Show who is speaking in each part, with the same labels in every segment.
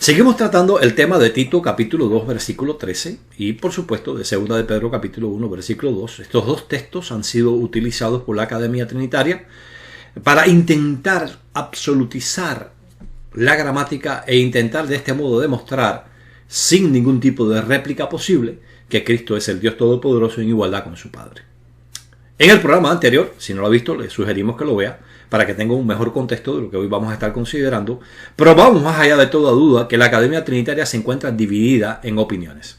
Speaker 1: Seguimos tratando el tema de Tito capítulo 2 versículo 13 y por supuesto de Segunda de Pedro capítulo 1 versículo 2. Estos dos textos han sido utilizados por la Academia Trinitaria para intentar absolutizar la gramática e intentar de este modo demostrar sin ningún tipo de réplica posible que Cristo es el Dios Todopoderoso en igualdad con su Padre. En el programa anterior, si no lo ha visto, le sugerimos que lo vea para que tenga un mejor contexto de lo que hoy vamos a estar considerando. Pero vamos más allá de toda duda que la Academia Trinitaria se encuentra dividida en opiniones.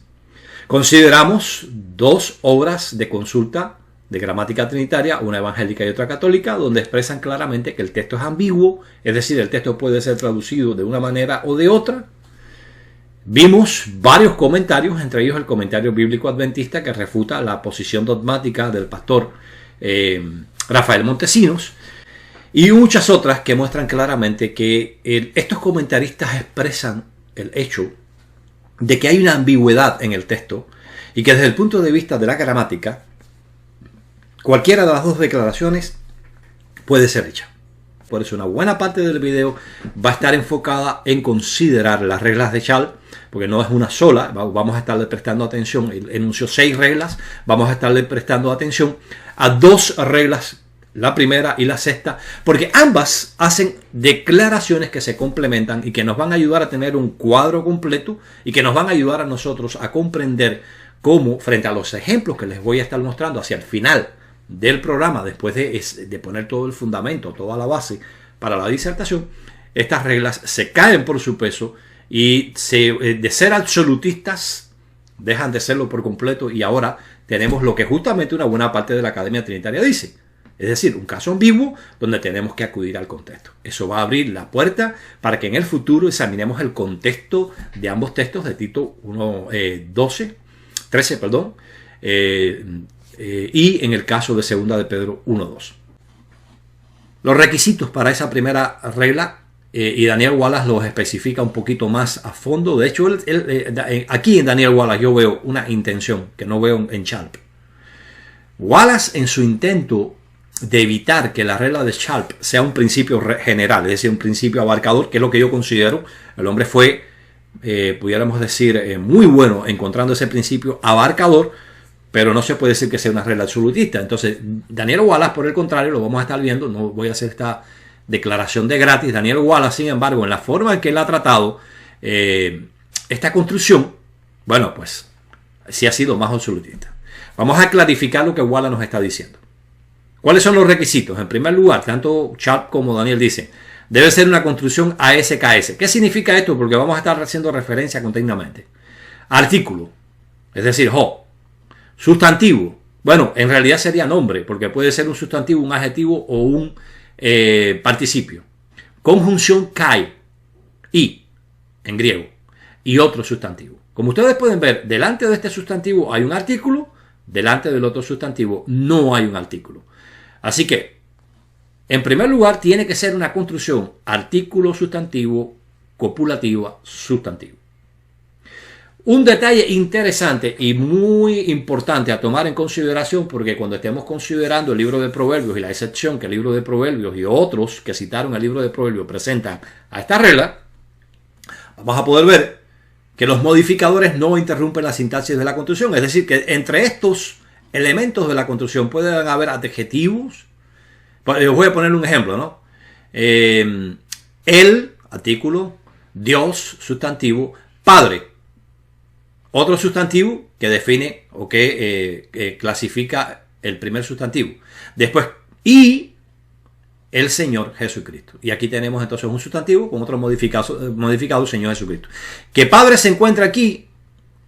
Speaker 1: Consideramos dos obras de consulta de gramática trinitaria, una evangélica y otra católica, donde expresan claramente que el texto es ambiguo, es decir, el texto puede ser traducido de una manera o de otra. Vimos varios comentarios, entre ellos el comentario bíblico adventista que refuta la posición dogmática del pastor Rafael Montesinos, y muchas otras que muestran claramente que estos comentaristas expresan el hecho de que hay una ambigüedad en el texto y que desde el punto de vista de la gramática, cualquiera de las dos declaraciones puede ser hecha. Por eso una buena parte del video va a estar enfocada en considerar las reglas de Charles, porque no es una sola, vamos a estarle prestando atención. Él enunció 6 reglas, vamos a estarle prestando atención a 2 reglas, la primera y la sexta, porque ambas hacen declaraciones que se complementan y que nos van a ayudar a tener un cuadro completo y que nos van a ayudar a nosotros a comprender cómo, frente a los ejemplos que les voy a estar mostrando hacia el final del programa, después de poner todo el fundamento, toda la base para la disertación, estas reglas se caen por su peso y de ser absolutistas dejan de serlo por completo, y ahora tenemos lo que justamente una buena parte de la Academia Trinitaria dice, es decir, un caso ambiguo donde tenemos que acudir al contexto. Eso va a abrir la puerta para que en el futuro examinemos el contexto de ambos textos de Tito 13, y en el caso de Segunda de Pedro 1:2. Los requisitos para esa primera regla, y Daniel Wallace los especifica un poquito más a fondo. De hecho, aquí en Daniel Wallace yo veo una intención que no veo en Charles. Wallace, en su intento de evitar que la regla de Charles sea un principio general, es decir, un principio abarcador, que es lo que yo considero, el hombre fue, pudiéramos decir, muy bueno encontrando ese principio abarcador, pero no se puede decir que sea una regla absolutista. Entonces, Daniel Wallace, por el contrario, lo vamos a estar viendo, no voy a hacer esta declaración de gratis. Daniel Wallace, sin embargo, en la forma en que él ha tratado esta construcción, bueno, pues sí ha sido más absolutista. Vamos a clarificar lo que Wallace nos está diciendo. ¿Cuáles son los requisitos? En primer lugar, tanto Charles como Daniel dicen, debe ser una construcción ASKS. ¿Qué significa esto? Porque vamos a estar haciendo referencia continuamente. Artículo, es decir, sustantivo. Bueno, en realidad sería nombre, porque puede ser un sustantivo, un adjetivo o un participio. Conjunción kai, y, en griego, y otro sustantivo. Como ustedes pueden ver, delante de este sustantivo hay un artículo, delante del otro sustantivo no hay un artículo. Así que, en primer lugar, tiene que ser una construcción artículo, sustantivo, copulativa, sustantivo. Un detalle interesante y muy importante a tomar en consideración, porque cuando estemos considerando el libro de Proverbios y la excepción que el libro de Proverbios y otros que citaron el libro de Proverbios presentan a esta regla, vamos a poder ver que los modificadores no interrumpen la sintaxis de la construcción. Es decir, que entre estos elementos de la construcción pueden haber adjetivos. Les voy a poner un ejemplo, ¿no? El, artículo, Dios, sustantivo, Padre, otro sustantivo que define o que clasifica el primer sustantivo. Después, y el Señor Jesucristo. Y aquí tenemos entonces un sustantivo con otro modificado, Señor Jesucristo. Que Padre se encuentra aquí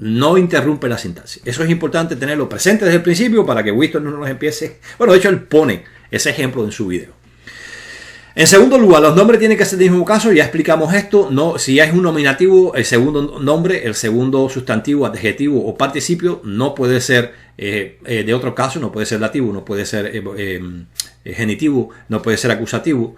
Speaker 1: no interrumpe la sintaxis. Eso es importante tenerlo presente desde el principio para que Winston no nos empiece. Bueno, de hecho él pone ese ejemplo en su video. En segundo lugar, los nombres tienen que ser del mismo caso. Ya explicamos esto. No, si es un nominativo, el segundo nombre, el segundo sustantivo, adjetivo o participio no puede ser de otro caso. No puede ser dativo, no puede ser genitivo, no puede ser acusativo.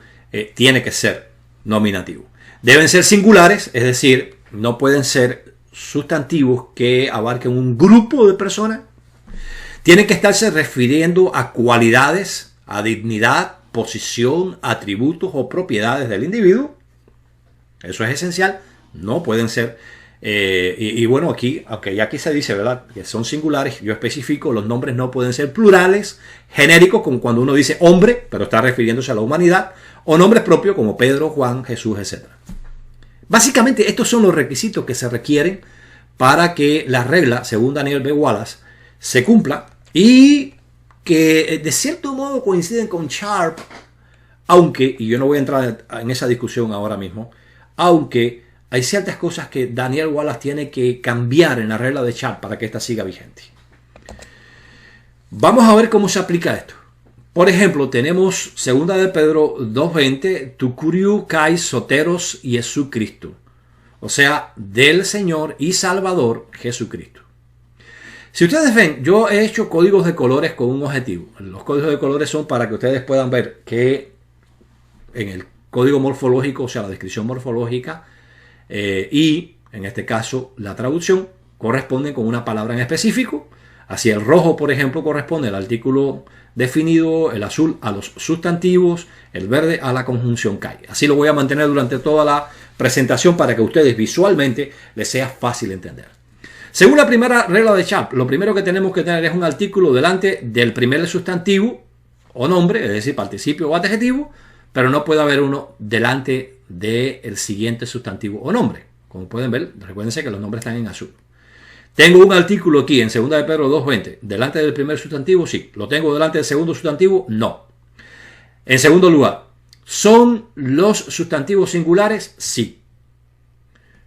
Speaker 1: Tiene que ser nominativo. Deben ser singulares, es decir, no pueden ser sustantivos que abarquen un grupo de personas. Tienen que estarse refiriendo a cualidades, a dignidad, posición, atributos o propiedades del individuo. Eso es esencial. no pueden ser. Y bueno, aquí, aunque ya aquí se dice, ¿verdad?, que son singulares, yo especifico, los nombres no pueden ser plurales, genéricos, como cuando uno dice hombre, pero está refiriéndose a la humanidad, o nombres propios como Pedro, Juan, Jesús, etc. Básicamente, estos son los requisitos que se requieren para que la regla, según Daniel B. Wallace, se cumpla y que de cierto modo coinciden con Sharp, aunque, y yo no voy a entrar en esa discusión ahora mismo, aunque hay ciertas cosas que Daniel Wallace tiene que cambiar en la regla de Sharp para que ésta siga vigente. Vamos a ver cómo se aplica esto. Por ejemplo, tenemos 2 de Pedro 2:20, tu curiu kai soteros Jesucristo, o sea, del Señor y Salvador Jesucristo. Si ustedes ven, yo he hecho códigos de colores con un objetivo. Los códigos de colores son para que ustedes puedan ver que en el código morfológico, o sea, la descripción morfológica, y en este caso la traducción, corresponden con una palabra en específico. Así el rojo, por ejemplo, corresponde al artículo definido, el azul a los sustantivos, el verde a la conjunción kai. Así lo voy a mantener durante toda la presentación para que a ustedes visualmente les sea fácil entender. Según la primera regla de Sharp, lo primero que tenemos que tener es un artículo delante del primer sustantivo o nombre, es decir, participio o adjetivo, pero no puede haber uno delante del siguiente sustantivo o nombre. Como pueden ver, recuérdense que los nombres están en azul. Tengo un artículo aquí en 2 de Pedro 2:20. ¿Delante del primer sustantivo? Sí. ¿Lo tengo delante del segundo sustantivo? No. En segundo lugar, ¿son los sustantivos singulares? Sí.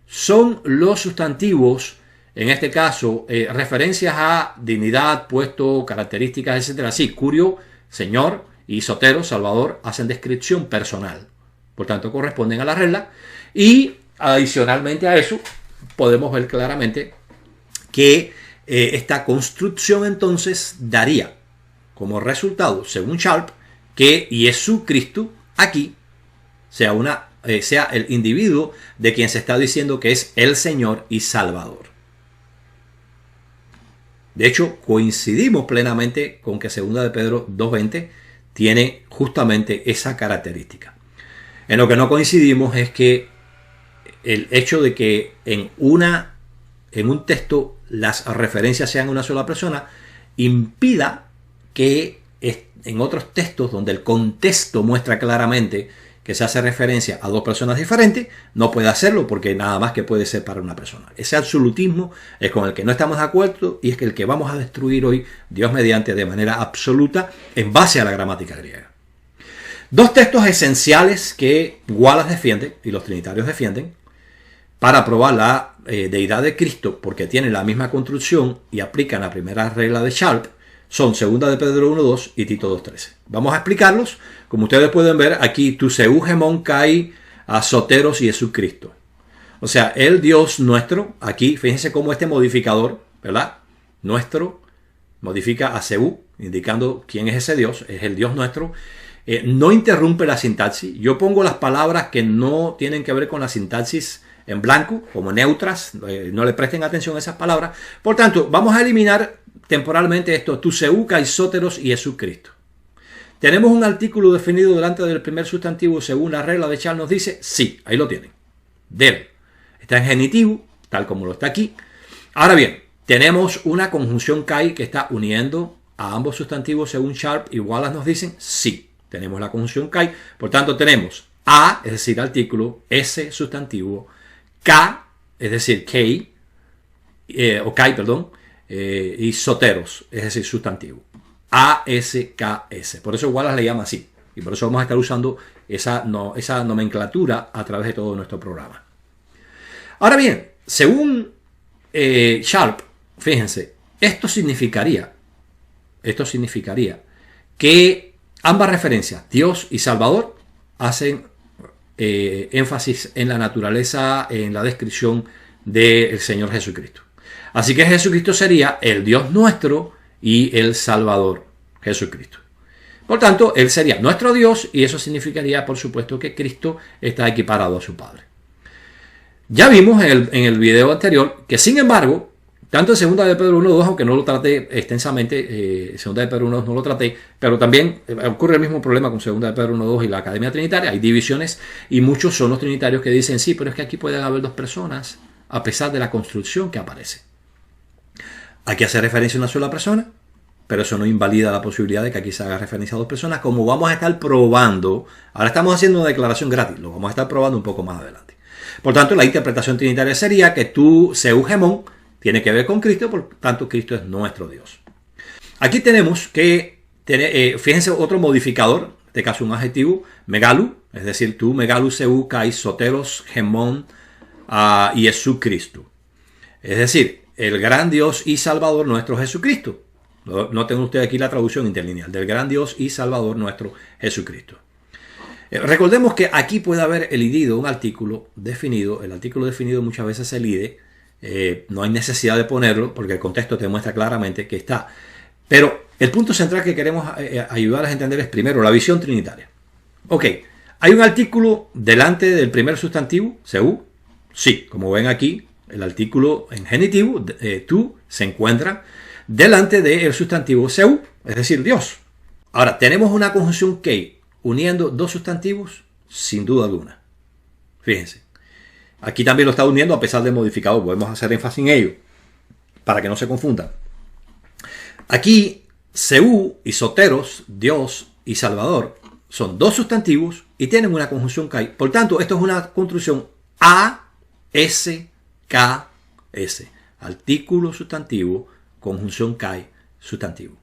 Speaker 1: ¿Son los sustantivos, en este caso, referencias a dignidad, puesto, características, etcétera? Sí. Curio, Señor, y Sotero, Salvador, hacen descripción personal. Por tanto, corresponden a la regla. Y adicionalmente a eso, podemos ver claramente que esta construcción entonces daría como resultado, según Sharp, que Jesucristo aquí sea el individuo de quien se está diciendo que es el Señor y Salvador. De hecho, coincidimos plenamente con que 2 de Pedro 2:20 tiene justamente esa característica. En lo que no coincidimos es que el hecho de que en un texto las referencias sean una sola persona impida que en otros textos donde el contexto muestra claramente que se hace referencia a dos personas diferentes, no puede hacerlo porque nada más que puede ser para una persona. Ese absolutismo es con el que no estamos de acuerdo y es el que vamos a destruir hoy, Dios mediante, de manera absoluta en base a la gramática griega. Dos textos esenciales que Wallace defiende y los trinitarios defienden para probar la deidad de Cristo, porque tienen la misma construcción y aplican la primera regla de Sharp, son 2 de Pedro 1:2 y Tito 2:13. Vamos a explicarlos. Como ustedes pueden ver aquí, tu seugemon kai a soteros y Jesucristo. O sea, el Dios nuestro, aquí, fíjense cómo este modificador, ¿verdad? Nuestro, modifica a seu, indicando quién es ese Dios, es el Dios nuestro. No interrumpe la sintaxis. Yo pongo las palabras que no tienen que ver con la sintaxis en blanco, como neutras, no le presten atención a esas palabras. Por tanto, vamos a eliminar temporalmente esto, tu seu, kai, soteros y Jesucristo. ¿Tenemos un artículo definido delante del primer sustantivo según la regla de Charles nos dice? Sí, ahí lo tienen. Debe. Está en genitivo, tal como lo está aquí. Ahora bien, tenemos una conjunción kai que está uniendo a ambos sustantivos según Sharp y Wallace nos dicen sí. Tenemos la conjunción kai, por tanto tenemos a, es decir, artículo, s, sustantivo, k, es decir, kei, y soteros, es decir, sustantivo. A-S-K-S. Por eso Wallace le llama así. Y por eso vamos a estar usando esa nomenclatura a través de todo nuestro programa. Ahora bien, según Sharp, fíjense, esto significaría que ambas referencias, Dios y Salvador, hacen énfasis en la naturaleza, en la descripción del Señor Jesucristo. Así que Jesucristo sería el Dios nuestro y el Salvador Jesucristo. Por tanto, Él sería nuestro Dios y eso significaría, por supuesto, que Cristo está equiparado a su Padre. Ya vimos en el video anterior que, sin embargo, Tanto en segunda de Pedro 1.2, aunque no lo traté extensamente, segunda de Pedro 1.2 no lo traté, pero también ocurre el mismo problema con segunda de Pedro 1.2 y la Academia Trinitaria. Hay divisiones y muchos son los trinitarios que dicen, sí, pero es que aquí pueden haber dos personas a pesar de la construcción que aparece. Aquí hace referencia a una sola persona, pero eso no invalida la posibilidad de que aquí se haga referencia a dos personas, como vamos a estar probando. Ahora estamos haciendo una declaración gratis, lo vamos a estar probando un poco más adelante. Por tanto, la interpretación trinitaria sería que tú, Seugemón, tiene que ver con Cristo, por tanto Cristo es nuestro Dios. Aquí tenemos que, fíjense, otro modificador, en este caso un adjetivo, megalu, es decir, tú, megalu, seu, kai, soteros, gemón, y Jesucristo. Es decir, el gran Dios y Salvador nuestro Jesucristo. Noten ustedes aquí la traducción interlineal, del gran Dios y Salvador nuestro Jesucristo. Recordemos que aquí puede haber elidido un artículo definido. El artículo definido muchas veces se elide. No hay necesidad de ponerlo porque el contexto te muestra claramente que está. Pero el punto central que queremos ayudarles a entender es primero la visión trinitaria. Ok, ¿hay un artículo delante del primer sustantivo, seu? Sí, como ven aquí, el artículo en genitivo, tú, se encuentra delante del sustantivo seu, es decir, Dios. Ahora, ¿tenemos una conjunción que uniendo dos sustantivos? Sin duda alguna. Fíjense. Aquí también lo está uniendo a pesar del modificador. Podemos hacer énfasis en ello para que no se confundan. Aquí, seu y soteros, Dios y Salvador, son dos sustantivos y tienen una conjunción kai. Por tanto, esto es una construcción A-S-K-S. Artículo sustantivo, conjunción kai, sustantivo.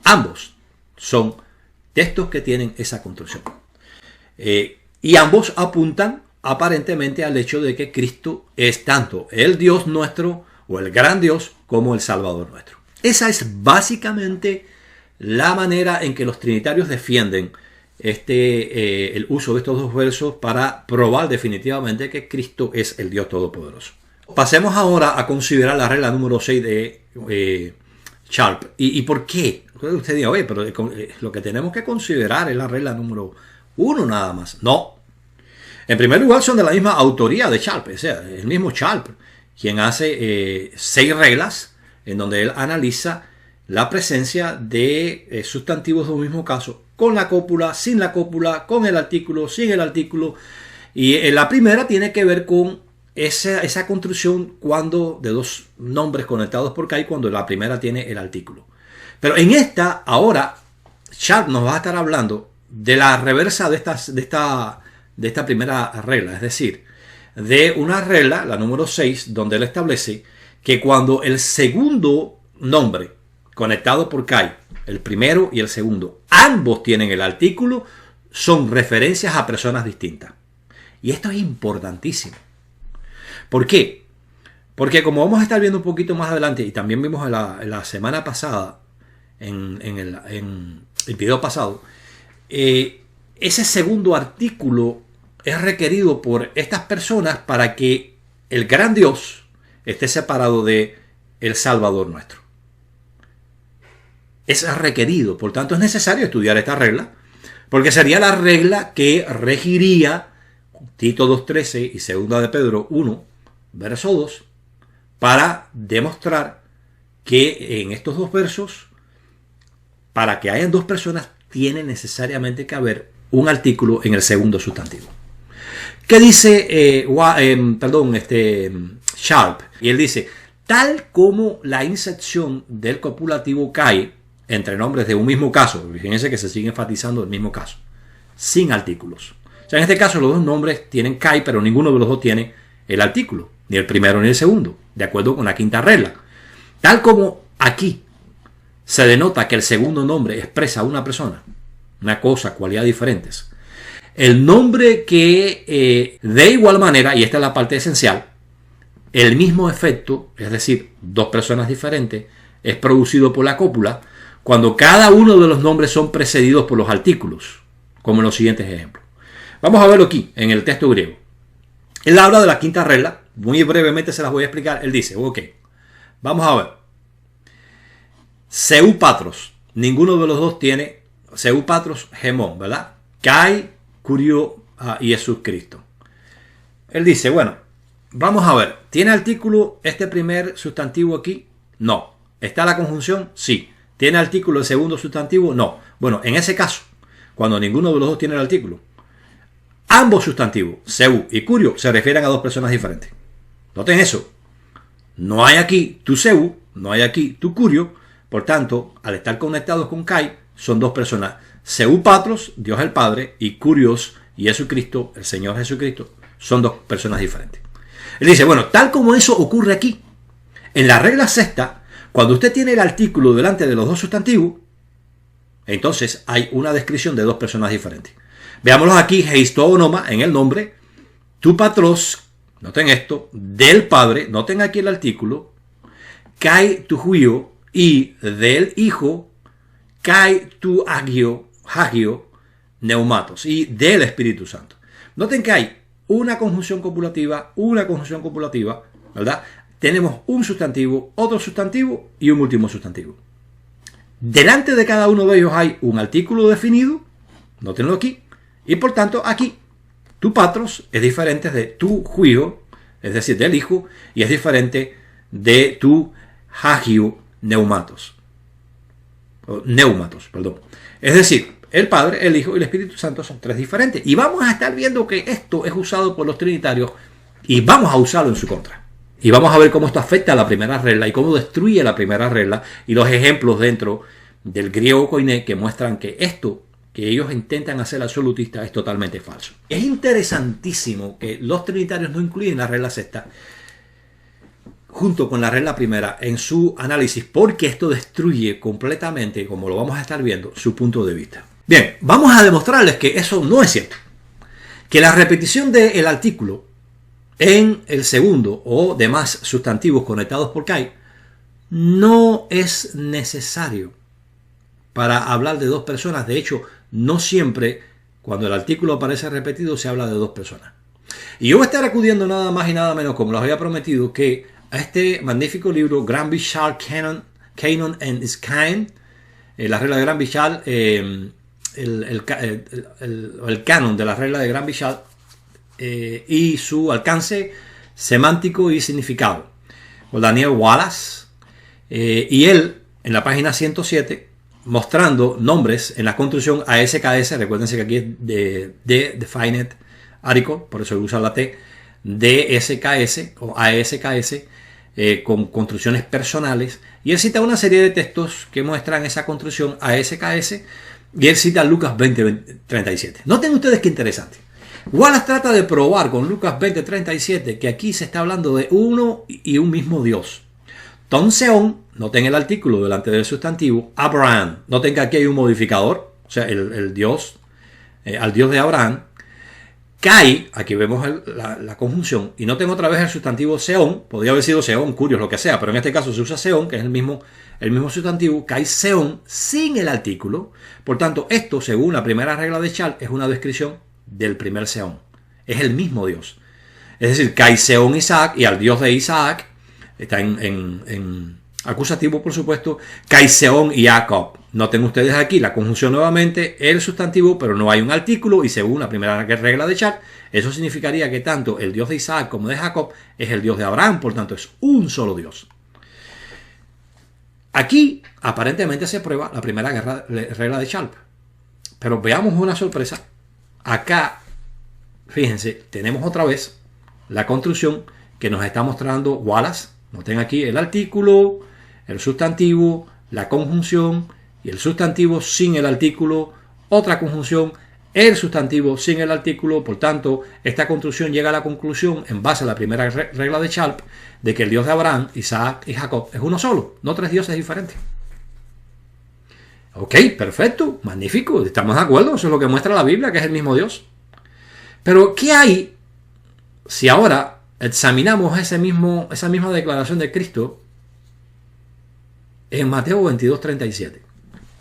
Speaker 1: Ambos son textos que tienen esa construcción. Y ambos apuntan aparentemente al hecho de que Cristo es tanto el Dios nuestro o el gran Dios como el Salvador nuestro. Esa es básicamente la manera en que los trinitarios defienden el uso de estos dos versos para probar definitivamente que Cristo es el Dios Todopoderoso. Pasemos ahora a considerar la regla número 6 de Sharp. ¿Y por qué? Usted dirá, oye, pero lo que tenemos que considerar es la regla número 1 nada más. No. En primer lugar, son de la misma autoría de Sharp, o sea, el mismo Sharp, quien hace 6 reglas en donde él analiza la presencia de sustantivos de un mismo caso, con la cópula, sin la cópula, con el artículo, sin el artículo. Y la primera tiene que ver con esa construcción cuando de dos nombres conectados por kai, cuando la primera tiene el artículo. Pero en esta, ahora, Sharp nos va a estar hablando de la reversa de esta primera regla, es decir, de una regla, la número 6, donde él establece que cuando el segundo nombre conectado por kai, el primero y el segundo, ambos tienen el artículo, son referencias a personas distintas. Y esto es importantísimo. ¿Por qué? Porque como vamos a estar viendo un poquito más adelante, y también vimos en la semana pasada, en el video pasado, ese segundo artículo es requerido por estas personas para que el gran Dios esté separado de el Salvador nuestro. Es requerido, por tanto es necesario estudiar esta regla, porque sería la regla que regiría Tito 2.13 y segunda de Pedro 1, verso 2, para demostrar que en estos dos versos, para que hayan dos personas, tiene necesariamente que haber un artículo en el segundo sustantivo. ¿Qué dice Sharp? Y él dice, tal como la inserción del copulativo kai entre nombres de un mismo caso, fíjense que se sigue enfatizando el mismo caso, sin artículos. O sea, en este caso los dos nombres tienen kai, pero ninguno de los dos tiene el artículo, ni el primero ni el segundo, de acuerdo con la quinta regla. Tal como aquí se denota que el segundo nombre expresa a una persona, una cosa, cualidad diferentes. El nombre que de igual manera, y esta es la parte esencial, el mismo efecto, es decir, dos personas diferentes, es producido por la cópula cuando cada uno de los nombres son precedidos por los artículos, como en los siguientes ejemplos. Vamos a verlo aquí, en el texto griego. Él habla de la quinta regla, muy brevemente se las voy a explicar. Él dice, ok, vamos a ver. Seu patros, ninguno de los dos tiene, seu patros, gemón, ¿verdad? Kai, curio y Jesucristo. Él dice, bueno, vamos a ver, ¿tiene artículo este primer sustantivo aquí? No. ¿Está la conjunción? Sí. ¿Tiene artículo el segundo sustantivo? No. Bueno, en ese caso, cuando ninguno de los dos tiene el artículo, ambos sustantivos, seu y curio, se refieren a dos personas diferentes. Noten eso. No hay aquí tu seu, no hay aquí tu curio. Por tanto, al estar conectados con kai, son dos personas. Seu patros, Dios el Padre, y curios, y Jesucristo, el Señor Jesucristo, son dos personas diferentes. Él dice, bueno, tal como eso ocurre aquí, en la regla sexta, cuando usted tiene el artículo delante de los dos sustantivos, entonces hay una descripción de dos personas diferentes. Veámoslos aquí, heistoonoma, en el nombre, tu patros, noten esto, del Padre, noten aquí el artículo, kai tu juio, y del Hijo, kai tu agio, neumatos, y del Espíritu Santo. Noten que hay una conjunción copulativa, ¿verdad? Tenemos un sustantivo, otro sustantivo y un último sustantivo. Delante de cada uno de ellos hay un artículo definido, nótenlo aquí, y por tanto aquí tu patros es diferente de tu juio, es decir, del Hijo, y es diferente de tu hagio neumatos. Es decir, el Padre, el Hijo y el Espíritu Santo son tres diferentes. Y vamos a estar viendo que esto es usado por los trinitarios y vamos a usarlo en su contra. Y vamos a ver cómo esto afecta a la primera regla y cómo destruye la primera regla y los ejemplos dentro del griego koiné que muestran que esto que ellos intentan hacer absolutista es totalmente falso. Es interesantísimo que los trinitarios no incluyen la regla sexta junto con la regla primera en su análisis porque esto destruye completamente, como lo vamos a estar viendo, su punto de vista. Bien, vamos a demostrarles que eso no es cierto. Que la repetición del artículo en el segundo o demás sustantivos conectados por kai no es necesario para hablar de dos personas. De hecho, no siempre cuando el artículo aparece repetido se habla de dos personas. Y yo voy a estar acudiendo nada más y nada menos, como les había prometido, que a este magnífico libro, Granville-Sharp Canon and its Kind, la regla de Granville-Sharp, el canon de la regla de Granville-Sharp y su alcance semántico y significado, por Daniel Wallace, y él en la página 107 mostrando nombres en la construcción ASKS. Recuérdense que aquí es de Definite Article, por eso usa la T, DSKS o ASKS, con construcciones personales, y él cita una serie de textos que muestran esa construcción ASKS, y él cita Lucas 20:37. Noten ustedes qué interesante. Wallace trata de probar con Lucas 20:37 que aquí se está hablando de uno y un mismo Dios. Ton seon, noten el artículo delante del sustantivo, Abraham, noten que aquí hay un modificador, o sea, el Dios, al Dios de Abraham. Kai, aquí vemos la conjunción, y noten otra vez el sustantivo seon, podría haber sido seon, curios, lo que sea, pero en este caso se usa seon, que es el mismo sustantivo, Kai seon, sin el artículo. Por tanto, esto, según la primera regla de Sharp, es una descripción del primer seon. Es el mismo Dios. Es decir, Kai seon Isaac, y al Dios de Isaac, está en acusativo, por supuesto, Kai seon Jacob. Noten ustedes aquí la conjunción nuevamente, el sustantivo, pero no hay un artículo, y según la primera regla de Sharp, eso significaría que tanto el Dios de Isaac como de Jacob es el Dios de Abraham, por tanto es un solo Dios. Aquí aparentemente se prueba la primera regla de Sharp, pero veamos una sorpresa. Acá, fíjense, tenemos otra vez la construcción que nos está mostrando Wallace. Noten aquí el artículo, el sustantivo, la conjunción y el sustantivo sin el artículo, otra conjunción, el sustantivo sin el artículo. Por tanto, esta construcción llega a la conclusión, en base a la primera regla de Sharp, de que el Dios de Abraham, Isaac y Jacob es uno solo, no tres dioses diferentes. Ok, perfecto, magnífico, estamos de acuerdo, eso es lo que muestra la Biblia, que es el mismo Dios. Pero, ¿qué hay si ahora examinamos esa misma declaración de Cristo en Mateo 22:37?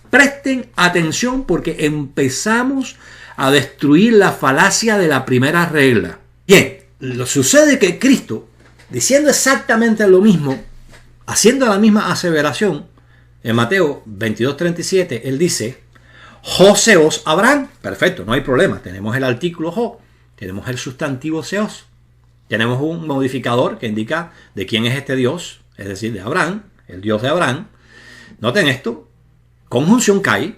Speaker 1: Presten atención porque empezamos a destruir la falacia de la primera regla. Bien, sucede que Cristo, diciendo exactamente lo mismo, haciendo la misma aseveración, en Mateo 22:37, él dice, Joseos Abraham. Perfecto, no hay problema. Tenemos el artículo Jo, tenemos el sustantivo Seos. Tenemos un modificador que indica de quién es este Dios, es decir, de Abraham, el Dios de Abraham. Noten esto, conjunción Kai,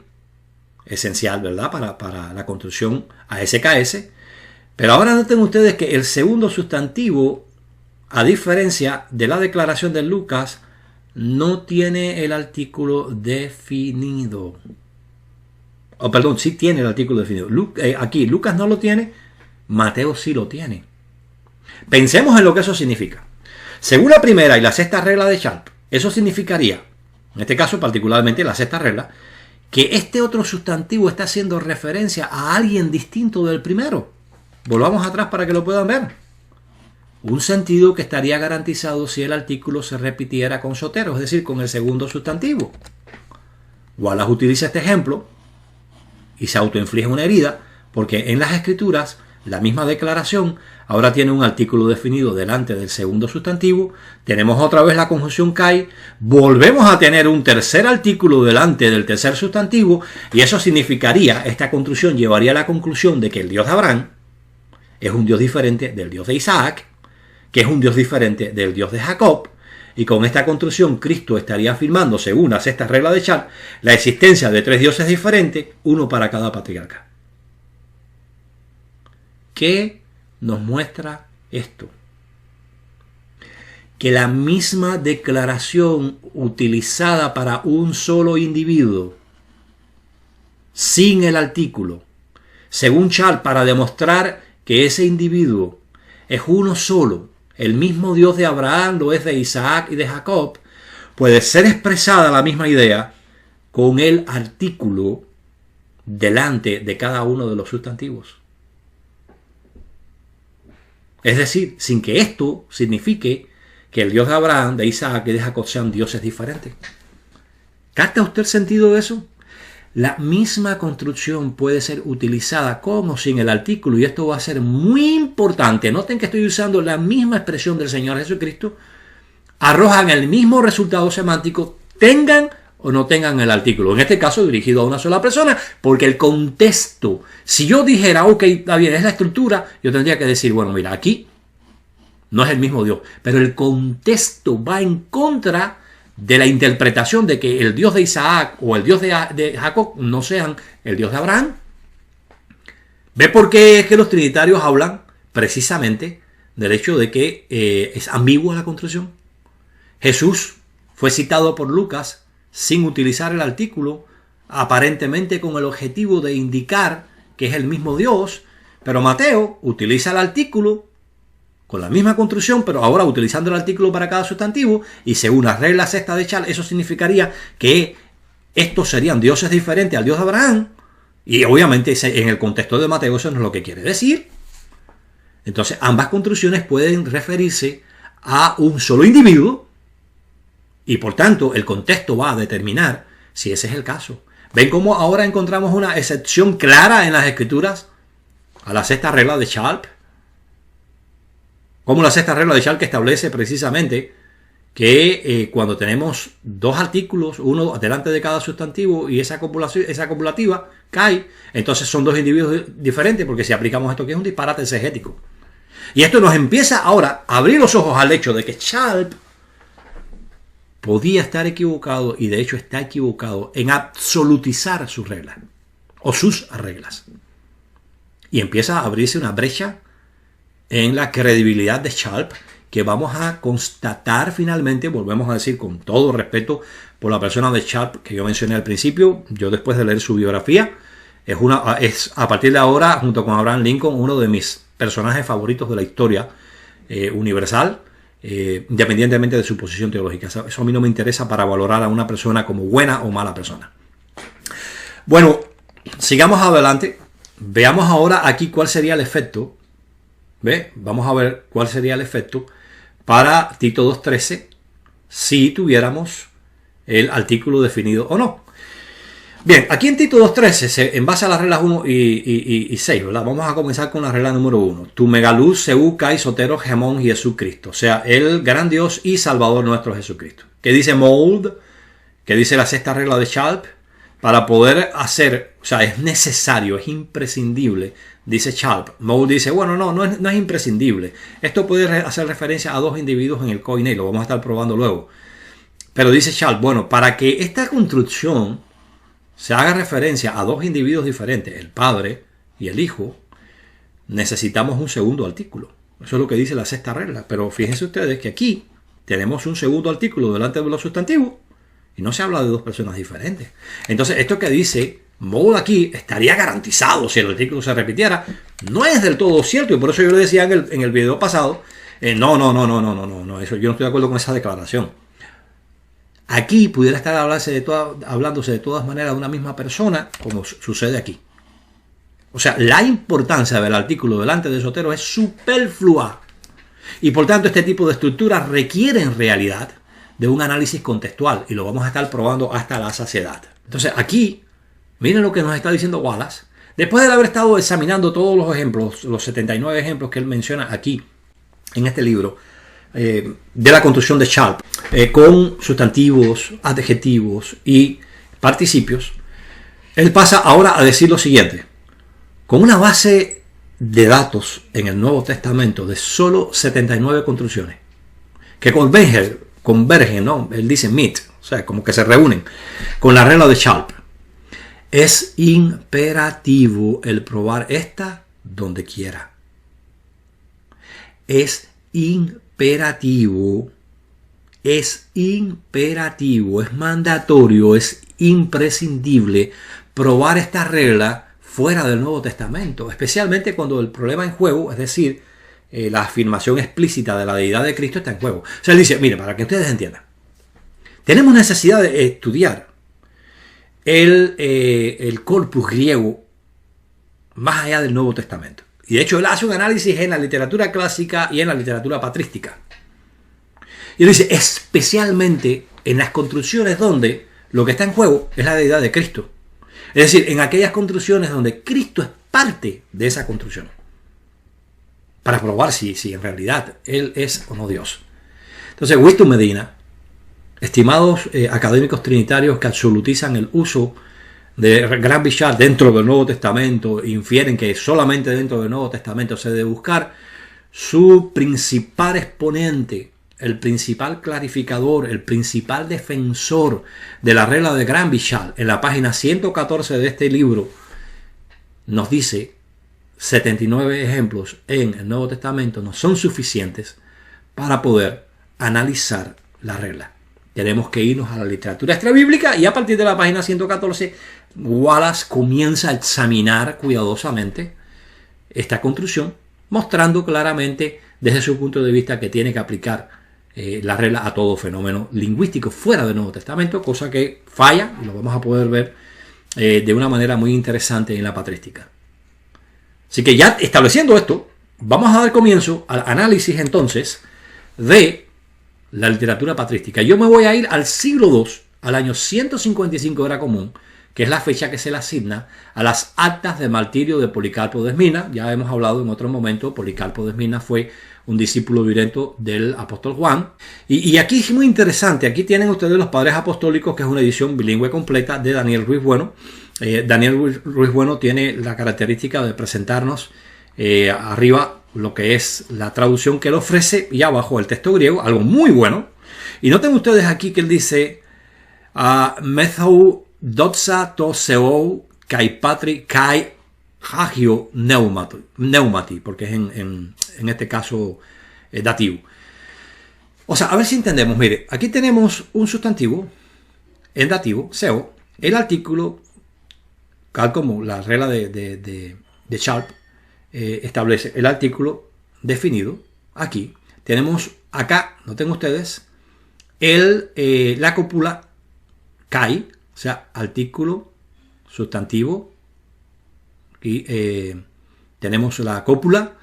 Speaker 1: esencial, ¿verdad?, para la construcción ASKS. Pero ahora noten ustedes que el segundo sustantivo, a diferencia de la declaración de Lucas, no tiene el artículo definido. Perdón, sí tiene el artículo definido. Aquí Lucas no lo tiene, Mateo sí lo tiene. Pensemos en lo que eso significa. Según la primera y la sexta regla de Sharp, eso significaría, en este caso particularmente la sexta regla, que este otro sustantivo está haciendo referencia a alguien distinto del primero. Volvamos atrás para que lo puedan ver. Un sentido que estaría garantizado si el artículo se repitiera con sotero, es decir, con el segundo sustantivo. Wallace utiliza este ejemplo y se autoinflige una herida, porque en las escrituras la misma declaración ahora tiene un artículo definido delante del segundo sustantivo, tenemos otra vez la conjunción Kai, volvemos a tener un tercer artículo delante del tercer sustantivo, y eso significaría, esta construcción llevaría a la conclusión de que el Dios de Abraham es un Dios diferente del Dios de Isaac, que es un Dios diferente del Dios de Jacob, y con esta construcción Cristo estaría afirmando, según la sexta regla de Sharp, la existencia de tres dioses diferentes, uno para cada patriarca. ¿Qué nos muestra esto? Que la misma declaración utilizada para un solo individuo, sin el artículo, según Sharp, para demostrar que ese individuo es uno solo, el mismo Dios de Abraham lo es de Isaac y de Jacob, puede ser expresada la misma idea con el artículo delante de cada uno de los sustantivos. Es decir, sin que esto signifique que el Dios de Abraham, de Isaac y de Jacob sean dioses diferentes. ¿Capta usted el sentido de eso? La misma construcción puede ser utilizada con o sin el artículo, y esto va a ser muy importante. Noten que estoy usando la misma expresión del Señor Jesucristo. Arrojan el mismo resultado semántico, tengan o no tengan el artículo. En este caso dirigido a una sola persona, porque el contexto, si yo dijera, ok, está bien, es la estructura, yo tendría que decir, bueno, mira, aquí no es el mismo Dios, pero el contexto va en contra de la interpretación de que el Dios de Isaac o el Dios de Jacob no sean el Dios de Abraham. ¿Ve por qué es que los trinitarios hablan precisamente del hecho de que es ambigua la construcción? Jesús fue citado por Lucas sin utilizar el artículo, aparentemente con el objetivo de indicar que es el mismo Dios, pero Mateo utiliza el artículo con la misma construcción, pero ahora utilizando el artículo para cada sustantivo, y según la regla sexta de Sharp, eso significaría que estos serían dioses diferentes al Dios de Abraham, y obviamente en el contexto de Mateo eso no es lo que quiere decir. Entonces ambas construcciones pueden referirse a un solo individuo, y por tanto el contexto va a determinar si ese es el caso. ¿Ven cómo ahora encontramos una excepción clara en las escrituras a la sexta regla de Sharp? Como la sexta regla de Sharp, que establece precisamente que cuando tenemos dos artículos, uno delante de cada sustantivo, y esa copulativa cae, entonces son dos individuos diferentes, porque si aplicamos esto que es un disparate exegético. Y esto nos empieza ahora a abrir los ojos al hecho de que Sharp podía estar equivocado, y de hecho está equivocado, en absolutizar sus reglas, o sus reglas. Y empieza a abrirse una brecha en la credibilidad de Sharp, que vamos a constatar finalmente, volvemos a decir con todo respeto por la persona de Sharp que yo mencioné al principio. Yo, después de leer su biografía, es a partir de ahora, junto con Abraham Lincoln, uno de mis personajes favoritos de la historia universal, independientemente de su posición teológica. Eso a mí no me interesa para valorar a una persona como buena o mala persona. Bueno, sigamos adelante. Veamos ahora aquí cuál sería el efecto. ¿Ve? Vamos a ver cuál sería el efecto para Tito 2.13 si tuviéramos el artículo definido o no. Bien, aquí en Tito 2.13, en base a las reglas 1 y 6, ¿verdad? Vamos a comenzar con la regla número 1. Tu megaluz, Seú, Kai, Sotero, Gemón, Jesucristo. O sea, el gran Dios y Salvador nuestro Jesucristo. ¿Qué dice Mould? ¿Qué dice la sexta regla de Sharp? para poder hacer, o sea, es necesario, es imprescindible, dice Sharp. Moe dice, bueno, no es imprescindible. Esto puede hacer referencia a dos individuos en el koiné, lo vamos a estar probando luego. Pero dice Sharp, bueno, para que esta construcción se haga referencia a dos individuos diferentes, el padre y el hijo, necesitamos un segundo artículo. Eso es lo que dice la sexta regla. Pero fíjense ustedes que aquí tenemos un segundo artículo delante de los sustantivos y no se habla de dos personas diferentes. Entonces, esto que dice Moe aquí estaría garantizado si el artículo se repitiera. No es del todo cierto y por eso yo le decía en el video pasado, no, eso, yo no estoy de acuerdo con esa declaración. Aquí pudiera estar hablándose de todas maneras de una misma persona, como sucede aquí. O sea, la importancia del artículo delante de Sotero es superflua. Y por tanto, este tipo de estructuras requiere en realidad de un análisis contextual. Y lo vamos a estar probando hasta la saciedad. Entonces, aquí, miren lo que nos está diciendo Wallace. Después de haber estado examinando todos los ejemplos, los 79 ejemplos que él menciona aquí, en este libro, de la construcción de Sharp, con sustantivos, adjetivos y participios, él pasa ahora a decir lo siguiente. Con una base de datos en el Nuevo Testamento de solo 79 construcciones, que convergen, ¿no? Él dice meet, o sea, como que se reúnen con la regla de Sharp. Es imperativo el probar esta donde quiera. Es imperativo, es mandatorio, es imprescindible probar esta regla fuera del Nuevo Testamento, especialmente cuando el problema en juego, es decir, la afirmación explícita de la deidad de Cristo está en juego. O sea, él dice, mire, para que ustedes entiendan, tenemos necesidad de estudiar el corpus griego más allá del Nuevo Testamento. Y de hecho, él hace un análisis en la literatura clásica y en la literatura patrística. Y él dice, especialmente en las construcciones donde lo que está en juego es la deidad de Cristo. Es decir, en aquellas construcciones donde Cristo es parte de esa construcción. Para probar si en realidad Él es o no Dios. Entonces, Winston Medina, estimados académicos trinitarios que absolutizan el uso de Granby Sharp dentro del Nuevo Testamento, infieren que solamente dentro del Nuevo Testamento se debe buscar, su principal exponente, el principal clarificador, el principal defensor de la regla de Granby Sharp, en la página 114 de este libro, nos dice 79 ejemplos en el Nuevo Testamento no son suficientes para poder analizar la regla. Tenemos que irnos a la literatura extrabíblica y a partir de la página 114, Wallace comienza a examinar cuidadosamente esta construcción, mostrando claramente desde su punto de vista que tiene que aplicar la regla a todo fenómeno lingüístico fuera del Nuevo Testamento, cosa que falla, y lo vamos a poder ver de una manera muy interesante en la patrística. Así que ya estableciendo esto, vamos a dar comienzo al análisis entonces de la literatura patrística. Yo me voy a ir al siglo II, al año 155 era común, que es la fecha que se le asigna a las actas de martirio de Policarpo de Esmirna. Ya hemos hablado en otro momento, Policarpo de Esmirna fue un discípulo directo del apóstol Juan. Y aquí es muy interesante, aquí tienen ustedes los Padres Apostólicos, que es una edición bilingüe completa de Daniel Ruiz Bueno. Daniel Ruiz Bueno tiene la característica de presentarnos arriba lo que es la traducción que él ofrece y abajo el texto griego, algo muy bueno. Y noten ustedes aquí que él dice Methou doxa to seou kai patri kai hagio neumati, porque es en este caso dativo. O sea, a ver si entendemos. Mire, aquí tenemos un sustantivo en dativo, seu, el artículo, tal como la regla de Sharp establece el artículo definido. Aquí tenemos, acá, noten ustedes, la cópula kai, o sea, artículo, sustantivo. Aquí tenemos la cópula.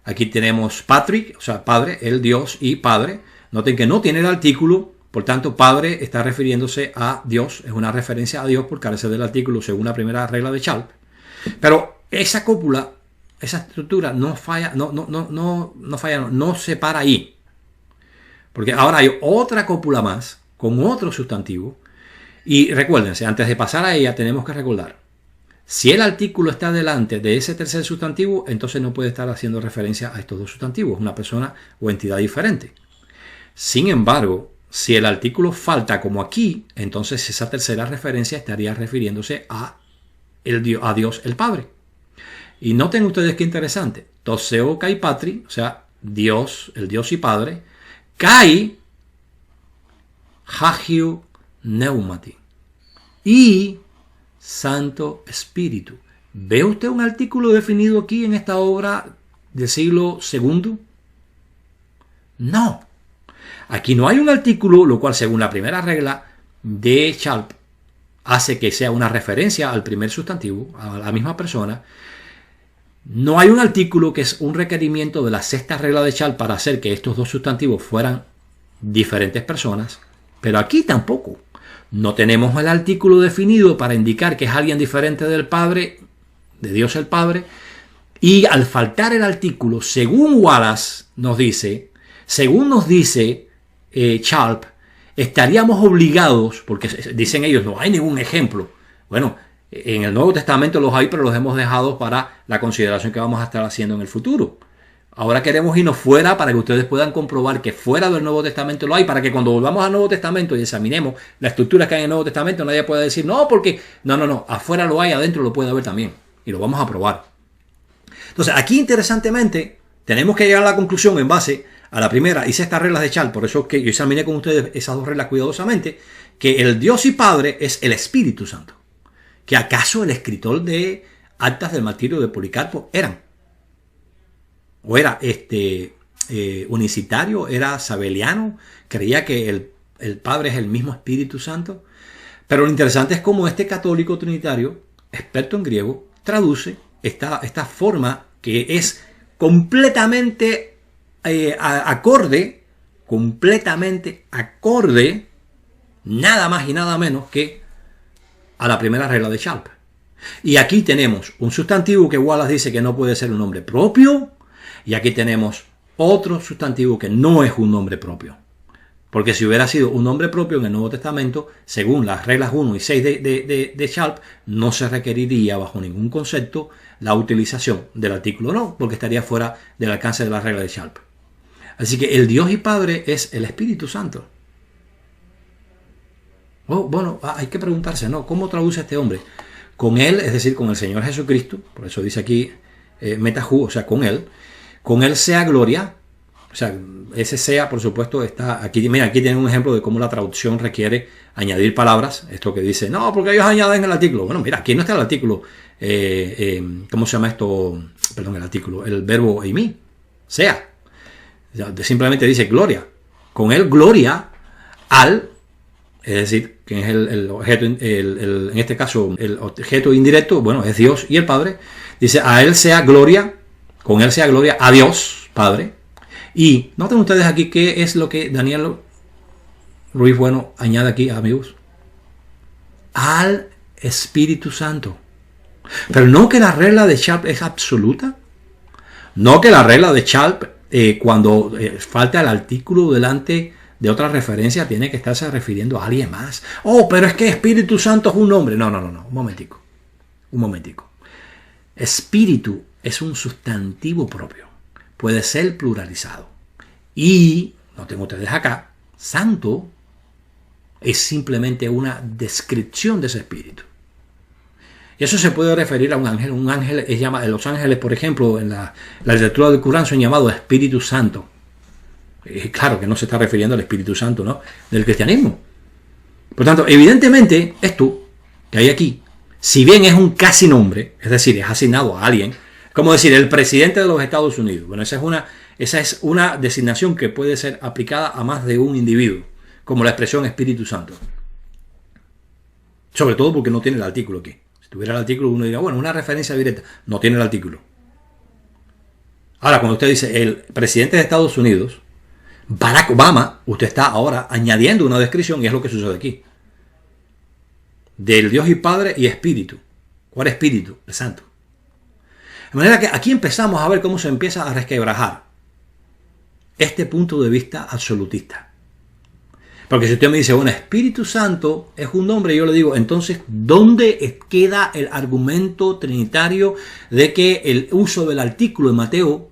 Speaker 1: Aquí tenemos Patrick, o sea, Padre, el Dios y Padre. Noten que no tiene el artículo, por tanto, Padre está refiriéndose a Dios. Es una referencia a Dios por carece del artículo según la primera regla de Sharp. Pero esa cópula, esa estructura no falla, no se para ahí. Porque ahora hay otra cópula más con otro sustantivo. Y recuérdense, antes de pasar a ella tenemos que recordar, si el artículo está delante de ese tercer sustantivo, entonces no puede estar haciendo referencia a estos dos sustantivos, una persona o entidad diferente. Sin embargo, si el artículo falta como aquí, entonces esa tercera referencia estaría refiriéndose a Dios el Padre. Y noten ustedes qué interesante. Toseo kai patri, o sea, Dios, el Dios y Padre, kai hagiu pneumati y Santo Espíritu. ¿Ve usted un artículo definido aquí en esta obra del siglo II? No. Aquí no hay un artículo, lo cual según la primera regla de Sharp hace que sea una referencia al primer sustantivo, a la misma persona. No hay un artículo que es un requerimiento de la sexta regla de Sharp para hacer que estos dos sustantivos fueran diferentes personas, pero aquí tampoco. No tenemos el artículo definido para indicar que es alguien diferente del Padre, de Dios el Padre, y al faltar el artículo, según Wallace nos dice, según nos dice Sharp, estaríamos obligados, porque dicen ellos, no hay ningún ejemplo. Bueno, en el Nuevo Testamento los hay, pero los hemos dejado para la consideración que vamos a estar haciendo en el futuro. Ahora queremos irnos fuera para que ustedes puedan comprobar que fuera del Nuevo Testamento lo hay, para que cuando volvamos al Nuevo Testamento y examinemos las estructuras que hay en el Nuevo Testamento, nadie pueda decir, no, porque, no, afuera lo hay, adentro lo puede haber también. Y lo vamos a probar. Entonces, aquí interesantemente, tenemos que llegar a la conclusión en base a la primera y sexta reglas de Sharp, por eso es que yo examiné con ustedes esas dos reglas cuidadosamente, que el Dios y Padre es el Espíritu Santo. ¿Que acaso el escritor de Actas del Martirio de Policarpo eran? ¿O era unicitario? ¿Era sabeliano? ¿Creía que el Padre es el mismo Espíritu Santo? Pero lo interesante es cómo este católico trinitario, experto en griego, traduce esta forma que es completamente acorde, nada más y nada menos que a la primera regla de Sharp. Y aquí tenemos un sustantivo que Wallace dice que no puede ser un nombre propio, y aquí tenemos otro sustantivo que no es un nombre propio. Porque si hubiera sido un nombre propio en el Nuevo Testamento, según las reglas 1 y 6 de Sharp, no se requeriría bajo ningún concepto la utilización del artículo no, porque estaría fuera del alcance de la regla de Sharp. Así que el Dios y Padre es el Espíritu Santo. Bueno, hay que preguntarse, ¿no? ¿Cómo traduce este hombre? Con él, es decir, con el Señor Jesucristo, por eso dice aquí metajú, o sea, con él sea gloria. O sea, ese sea, por supuesto, está aquí. Mira, aquí tienen un ejemplo de cómo la traducción requiere añadir palabras. Esto que dice, no, porque ellos añaden el artículo. Bueno, mira, aquí no está el artículo. ¿Cómo se llama esto? Perdón, el artículo. El verbo eimi. Sea. Simplemente dice gloria. Con él, gloria al. Es decir, que es el objeto, en este caso, el objeto indirecto, bueno, es Dios y el Padre. Dice, a él sea gloria, con él sea gloria a Dios, Padre. Y noten ustedes aquí qué es lo que Daniel Ruiz Bueno añade aquí, amigos. Al Espíritu Santo. Pero no que la regla de Sharp es absoluta. No que la regla de Sharp, cuando falta el artículo delante de otra referencia, tiene que estarse refiriendo a alguien más. Oh, pero es que Espíritu Santo es un nombre. No. Un momentico. Espíritu es un sustantivo propio. Puede ser pluralizado. Y, noten ustedes acá, santo es simplemente una descripción de ese espíritu. Y eso se puede referir a un ángel. Un ángel es llamado, los ángeles, por ejemplo, en la literatura del Corán son llamados Espíritu Santo. Claro que no se está refiriendo al Espíritu Santo, ¿no?, del cristianismo. Por tanto, evidentemente, esto que hay aquí, si bien es un casi nombre, es decir, es asignado a alguien, como decir, el presidente de los Estados Unidos. Bueno, esa es una designación que puede ser aplicada a más de un individuo, como la expresión Espíritu Santo. Sobre todo porque no tiene el artículo aquí. Si tuviera el artículo, uno diría, bueno, una referencia directa. No tiene el artículo. Ahora, cuando usted dice el presidente de Estados Unidos, Barack Obama, usted está ahora añadiendo una descripción, y es lo que sucede aquí. Del Dios y Padre y Espíritu. ¿Cuál Espíritu? El Santo. De manera que aquí empezamos a ver cómo se empieza a resquebrajar este punto de vista absolutista. Porque si usted me dice, bueno, Espíritu Santo es un nombre, yo le digo, entonces, ¿dónde queda el argumento trinitario de que el uso del artículo de Mateo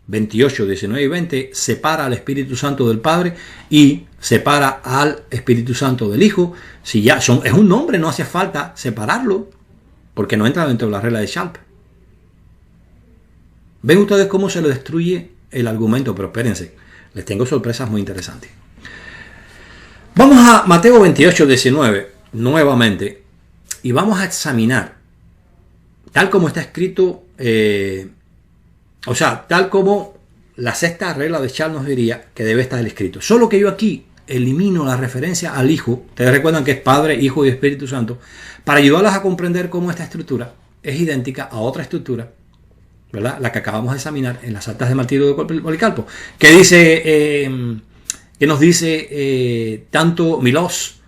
Speaker 1: 28, 19 y 20 separa al Espíritu Santo del Padre y separa al Espíritu Santo del Hijo? Si ya es un nombre, no hace falta separarlo, porque no entra dentro de la regla de Sharp. ¿Ven ustedes cómo se le destruye el argumento? Pero espérense, les tengo sorpresas muy interesantes. Vamos a Mateo 28, 19 nuevamente y vamos a examinar tal como está escrito, tal como la sexta regla de Sharp nos diría que debe estar escrito. Solo que yo aquí elimino la referencia al Hijo. Ustedes recuerdan que es Padre, Hijo y Espíritu Santo, para ayudarlas a comprender cómo esta estructura es idéntica a otra estructura, ¿verdad? La que acabamos de examinar en las actas de martirio de Policarpo, que dice, que nos dice tanto Milós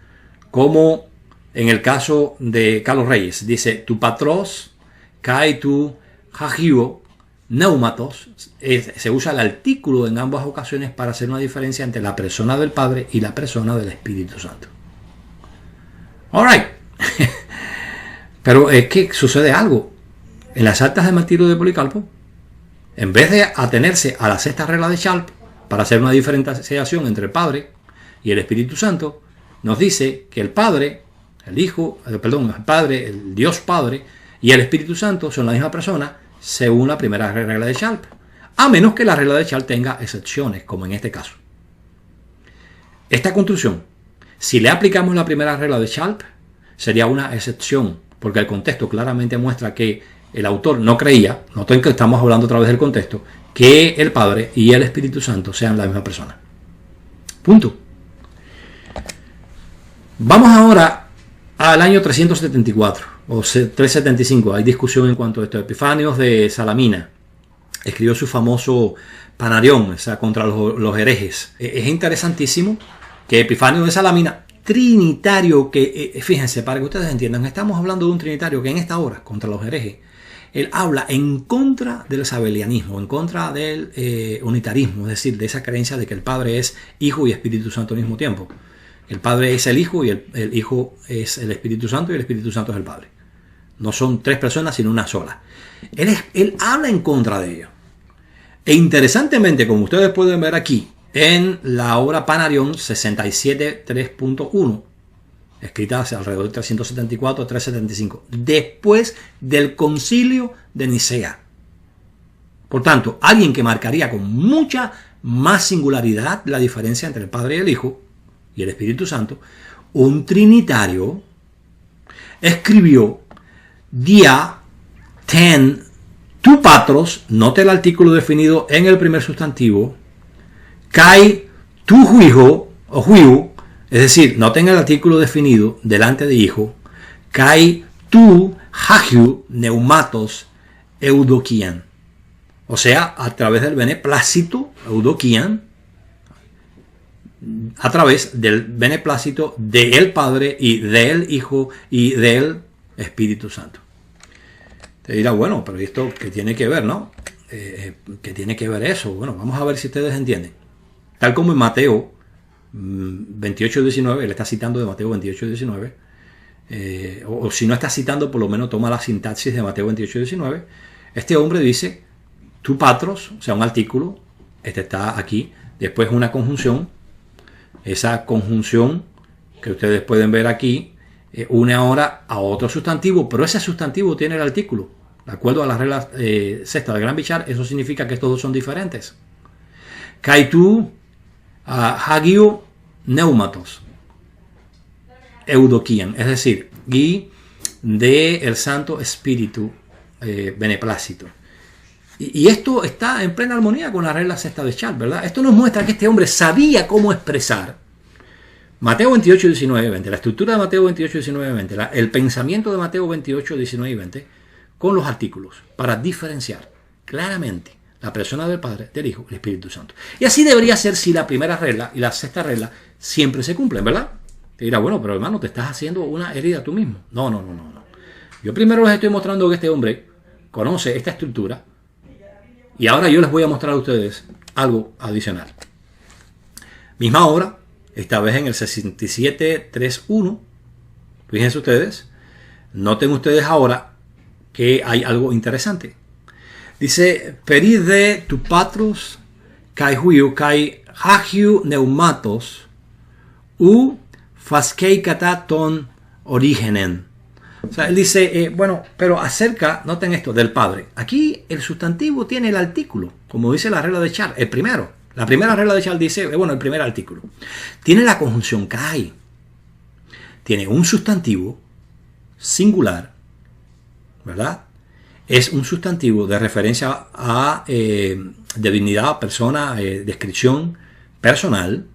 Speaker 1: como en el caso de Carlos Reyes. Dice, tu patros, kai tu hagio, neumatos. Se usa el artículo en ambas ocasiones para hacer una diferencia entre la persona del Padre y la persona del Espíritu Santo. Alright. Pero es que sucede algo. En las actas de martirio de Policarpo, en vez de atenerse a la sexta regla de Sharp para hacer una diferenciación entre el Padre y el Espíritu Santo, nos dice que el Padre, el Padre, el Dios Padre y el Espíritu Santo son la misma persona según la primera regla de Sharp, a menos que la regla de Sharp tenga excepciones, como en este caso. Esta construcción, si le aplicamos la primera regla de Sharp, sería una excepción, porque el contexto claramente muestra que el autor no creía, noten que estamos hablando a través del contexto, que el Padre y el Espíritu Santo sean la misma persona. Punto. Vamos ahora al año 374 o 375. Hay discusión en cuanto a esto. Epifanios de Salamina escribió su famoso Panarión, o sea, contra los herejes. Es interesantísimo que Epifanio de Salamina, trinitario, que fíjense, para que ustedes entiendan, estamos hablando de un trinitario que en esta hora, contra los herejes, él habla en contra del sabelianismo, en contra del unitarismo, es decir, de esa creencia de que el Padre es Hijo y Espíritu Santo al mismo tiempo. El Padre es el Hijo y el Hijo es el Espíritu Santo y el Espíritu Santo es el Padre. No son tres personas, sino una sola. Él habla en contra de ello. E interesantemente, como ustedes pueden ver aquí, en la obra Panarión 67.3.1, escrita hacia alrededor de 374 a 375, después del concilio de Nicea. Por tanto, alguien que marcaría con mucha más singularidad la diferencia entre el Padre y el Hijo y el Espíritu Santo, un trinitario escribió dia ten tu patros, note el artículo definido en el primer sustantivo, kai tu hijo o huiu, es decir, noten el artículo definido delante de hijo, kai tu hagiu neumatos eudokian, o sea, a través del beneplácito eudokian, a través del beneplácito del Padre y del Hijo y del Espíritu Santo. Te dirá, bueno, pero esto ¿qué tiene que ver, no? ¿Qué tiene que ver eso? Bueno, vamos a ver si ustedes entienden. Tal como en Mateo 28:19, él está citando de Mateo 28:19, o si no está citando, por lo menos toma la sintaxis de Mateo 28:19. Este hombre dice, tu patros, o sea, un artículo, este está aquí, después una conjunción. Esa conjunción que ustedes pueden ver aquí une ahora a otro sustantivo, pero ese sustantivo tiene el artículo. De acuerdo a la regla sexta del Gran Bichar, eso significa que estos dos son diferentes. Kaitu hagio neumatos eudokian, es decir, y de el Santo Espíritu beneplácito. Y esto está en plena armonía con la regla sexta de Sharp, ¿verdad? Esto nos muestra que este hombre sabía cómo expresar Mateo 28, 19 y 20, la estructura de Mateo 28, 19 y 20, el pensamiento de Mateo 28, 19 y 20, con los artículos, para diferenciar claramente la persona del Padre, del Hijo y del Espíritu Santo. Y así debería ser si la primera regla y la sexta regla siempre se cumplen, ¿verdad? Te dirá, bueno, pero hermano, te estás haciendo una herida tú mismo. No. Yo primero les estoy mostrando que este hombre conoce esta estructura. Y ahora yo les voy a mostrar a ustedes algo adicional. Misma obra, esta vez en el 67.3.1. Fíjense ustedes, noten ustedes ahora que hay algo interesante. Dice, peride tu patros kai huiu kai hagiu neumatos u faskei kataton origenen. O sea, él dice, bueno, pero acerca, noten esto, del padre. Aquí el sustantivo tiene el artículo, como dice la regla de Charles, el primero. La primera regla de Charles dice, bueno, el primer artículo. Tiene la conjunción kai. Tiene un sustantivo singular, ¿verdad? Es un sustantivo de referencia a divinidad, persona, descripción personal.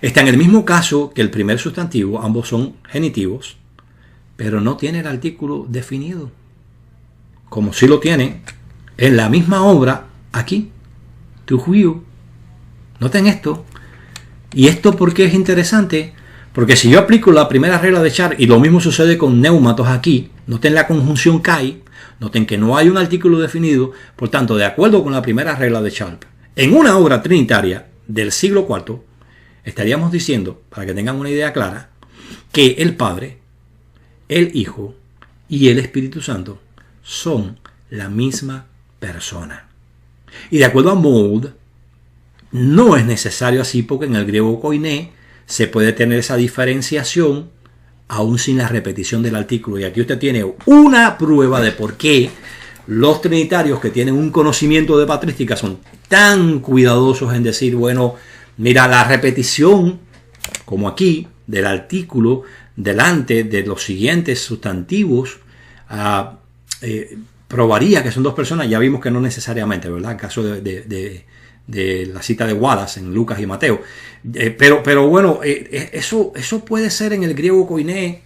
Speaker 1: Está en el mismo caso que el primer sustantivo, ambos son genitivos, pero no tiene el artículo definido, como si lo tiene en la misma obra aquí, tu juicio. Noten esto. ¿Y esto por qué es interesante? Porque si yo aplico la primera regla de Charles, y lo mismo sucede con neumatos aquí, noten la conjunción kai, noten que no hay un artículo definido, por tanto, de acuerdo con la primera regla de Charles, en una obra trinitaria del siglo IV, estaríamos diciendo, para que tengan una idea clara, que el Padre, el Hijo y el Espíritu Santo son la misma persona. Y de acuerdo a Mould, no es necesario así, porque en el griego koiné se puede tener esa diferenciación aún sin la repetición del artículo. Y aquí usted tiene una prueba de por qué los trinitarios que tienen un conocimiento de patrística son tan cuidadosos en decir, bueno, mira, la repetición, como aquí, del artículo delante de los siguientes sustantivos probaría que son dos personas. Ya vimos que no necesariamente, ¿verdad? En caso de la cita de Wallace en Lucas y Mateo. Pero bueno, eso puede ser en el griego koiné,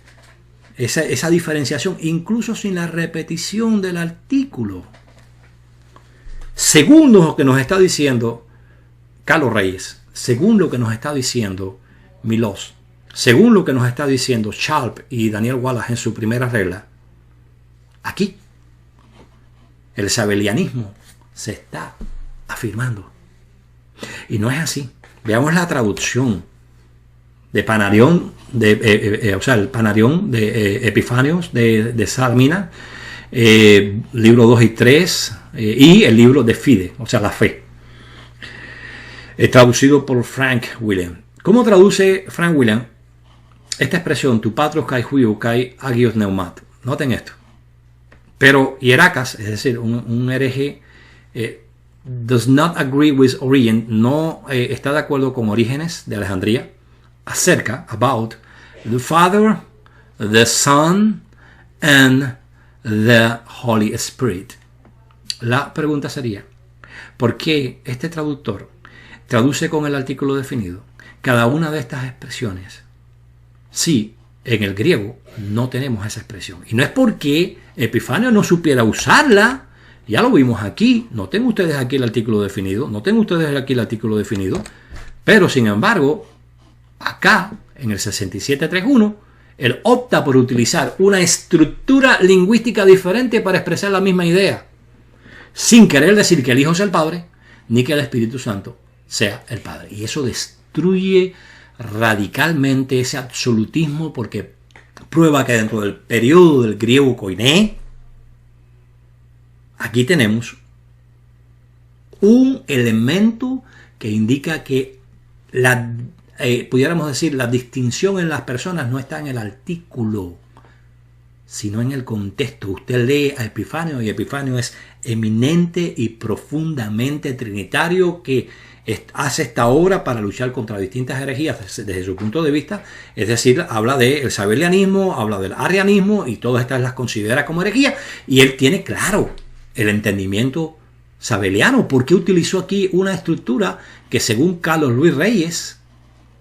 Speaker 1: esa diferenciación, incluso sin la repetición del artículo. Según lo que nos está diciendo Carlos Reyes, según lo que nos está diciendo Milós, según lo que nos está diciendo Charles y Daniel Wallace en su primera regla, aquí el sabelianismo se está afirmando. Y no es así. Veamos la traducción de Panarión, el Panarión de Epifanios de Salmina, libro 2 y 3, y el libro de Fide, o sea, la fe. Traducido por Frank William. ¿Cómo traduce Frank William esta expresión, tu patros kai huiu kai agios neumat? Noten esto. Pero Hieracas, es decir, un hereje, does not agree with Origen, no está de acuerdo con Orígenes de Alejandría, about the Father, the Son, and the Holy Spirit. La pregunta sería, ¿por qué este traductor traduce con el artículo definido cada una de estas expresiones si en el griego no tenemos esa expresión? Y no es porque Epifanio no supiera usarla, ya lo vimos aquí, no tengo ustedes aquí el artículo definido, pero sin embargo, acá en el 67.3.1, él opta por utilizar una estructura lingüística diferente para expresar la misma idea, sin querer decir que el Hijo sea el Padre, ni que el Espíritu Santo sea el Padre. Y eso destruye radicalmente ese absolutismo, porque prueba que dentro del periodo del griego koiné, aquí tenemos un elemento que indica que pudiéramos decir, la distinción en las personas no está en el artículo, sino en el contexto. Usted lee a Epifanio y Epifanio es eminente y profundamente trinitario, que hace esta obra para luchar contra distintas herejías desde su punto de vista, es decir, habla del sabelianismo, habla del arrianismo, y todas estas las considera como herejía, y él tiene claro el entendimiento sabeliano. ¿Por qué utilizó aquí una estructura que, según Carlos Luis Reyes,